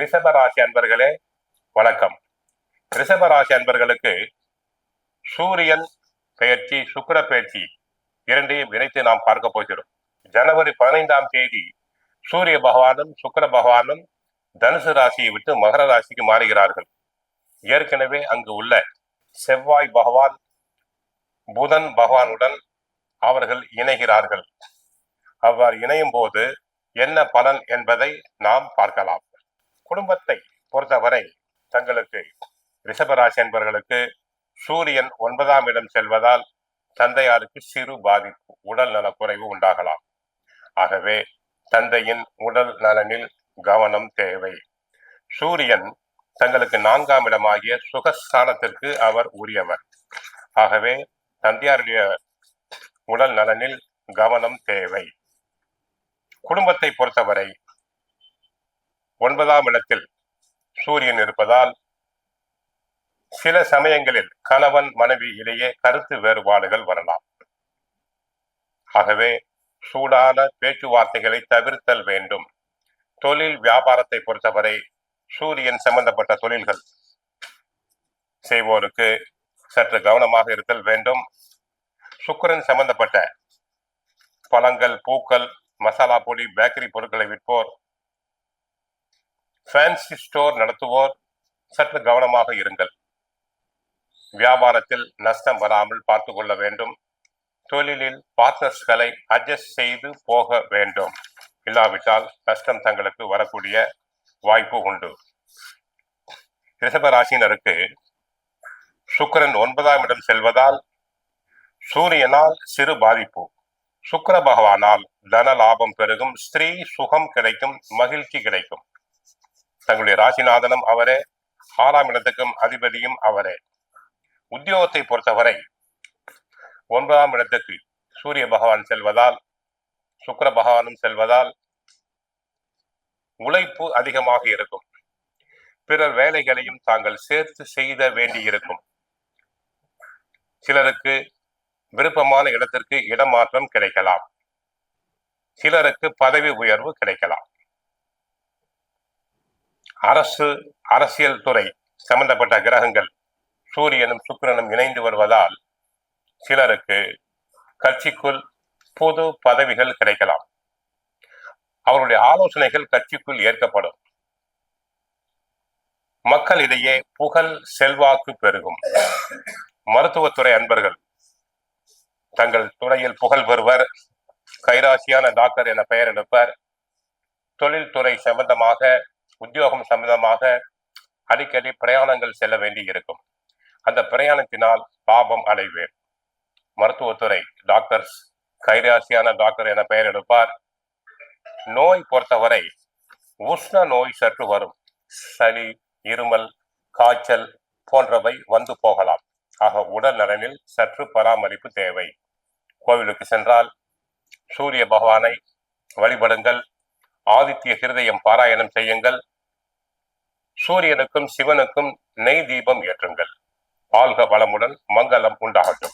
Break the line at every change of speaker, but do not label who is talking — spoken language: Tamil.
ரிஷபராசி அன்பர்களே வணக்கம். ரிஷபராசி அன்பர்களுக்கு சூரியன் பெயர்ச்சி, சுக்கிர பெயர்ச்சி இரண்டையும் இணைத்து நாம் பார்க்க போகிறோம். ஜனவரி 15ஆம் தேதி சூரிய பகவானும் சுக்கிர பகவானும் தனுசு ராசியை விட்டு மகர ராசிக்கு மாறுகிறார்கள். ஏற்கனவே அங்கு உள்ள செவ்வாய் பகவான் புதன் பகவானுடன் அவர்கள் இணைகிறார்கள். அவ்வாறு இணையும் போது என்ன பலன் என்பதை நாம் பார்க்கலாம். குடும்பத்தை பொறுத்தவரை தங்களுக்கு ரிஷபராசி என்பவர்களுக்கு சூரியன் 9ஆம் இடம் செல்வதால் தந்தையாருக்கு சிறு பாதிப்பு, உடல் நலக்குறைவு உண்டாகலாம். ஆகவே தந்தையின் உடல் நலனில் கவனம் தேவை. சூரியன் தங்களுக்கு 4ஆம் இடமாகிய சுகஸ்தானத்திற்கு அவர் உரியவர். ஆகவே தந்தையாருடைய உடல் நலனில் கவனம் தேவை. குடும்பத்தை பொறுத்தவரை 9ஆம் இடத்தில் சூரியன் இருப்பதால் சில சமயங்களில் கணவன் மனைவி இடையே கருத்து வேறுபாடுகள் வரலாம். ஆகவே சூடான பேச்சுவார்த்தைகளை தவிர்த்தல் வேண்டும். தொழில் வியாபாரத்தை பொறுத்தவரை சூரியன் சம்பந்தப்பட்ட தொழில்கள் செய்வோருக்கு சற்று கவனமாக இருத்தல் வேண்டும். சுக்கிரன் சம்பந்தப்பட்ட பழங்கள், பூக்கள், மசாலா பொடி, பேக்கரி பொருட்களை விற்போர், ஃபேன்சி ஸ்டோர் நடத்துவோர் சற்று கவனமாக இருங்கள். வியாபாரத்தில் நஷ்டம் வராமல் பார்த்து கொள்ள வேண்டும். தொழிலில் பார்ட்னர்ஸ்களை அட்ஜஸ்ட் செய்து போக வேண்டும். இல்லாவிட்டால் நஷ்டம் தங்களுக்கு வரக்கூடிய வாய்ப்பு உண்டு. ரிஷபராசினருக்கு சுக்கிரன் 9ஆம் இடம் செல்வதால் சூரியனால் சிறு பாதிப்பு, சுக்கிர பகவானால் தன லாபம் பெருகும், ஸ்திரீ சுகம் கிடைக்கும், மகிழ்ச்சி கிடைக்கும். தங்களுடைய ராசிநாதனும் அவரே, 6ஆம் இடத்துக்கும் அதிபதியும் அவரே. உத்தியோகத்தை பொறுத்தவரை 9ஆம் இடத்துக்கு சூரிய பகவான் செல்வதால், சுக்கிர பகவானும் செல்வதால் உழைப்பு அதிகமாக இருக்கும். பிறர் வேலைகளையும் தாங்கள் சேர்த்து செய்த வேண்டியிருக்கும். சிலருக்கு விருப்பமான இடத்திற்கு இடமாற்றம் கிடைக்கலாம். சிலருக்கு பதவி உயர்வு கிடைக்கலாம். அரசியல் துறை சம்பந்தப்பட்ட கிரகங்கள் சூரியனும் சுக்கிரனும் இணைந்து வருவதால் சிலருக்கு கட்சிக்குள் பொது பதவிகள் கிடைக்கலாம். அவருடைய ஆலோசனைகள் கட்சிக்குள் ஏற்கப்படும். மக்களிடையே புகழ், செல்வாக்கு பெருகும். மருத்துவத்துறை அன்பர்கள் தங்கள் துறையில் புகழ் பெறுவர். கைராசியான டாக்டர் என பெயர் எடுப்பர். தொழில்துறை சம்பந்தமாக, உத்தியோகம் சம்பந்தமாக அடிக்கடி பிரயாணங்கள் செல்ல வேண்டி இருக்கும். அந்த பிரயாணத்தினால் லாபம் அடைவேர். மருத்துவத்துறை டாக்டர்ஸ் கைராசியான டாக்டர் என பெயர் எடுப்பார். நோய் பொறுத்தவரை உஷ்ண நோய் சற்று வரும். சளி, இருமல், காய்ச்சல் போன்றவை வந்து போகலாம். ஆக உடல் நலனில் சற்று பராமரிப்பு தேவை. கோவிலுக்கு சென்றால் சூரிய பகவானை வழிபடுங்கள். ஆதித்ய ஹிருதயம் பாராயணம் செய்யுங்கள். சூரியனுக்கும் சிவனுக்கும் நெய் தீபம் ஏற்றுங்கள். வாழ்க வளமுடன், மங்களம் உண்டாகட்டும்.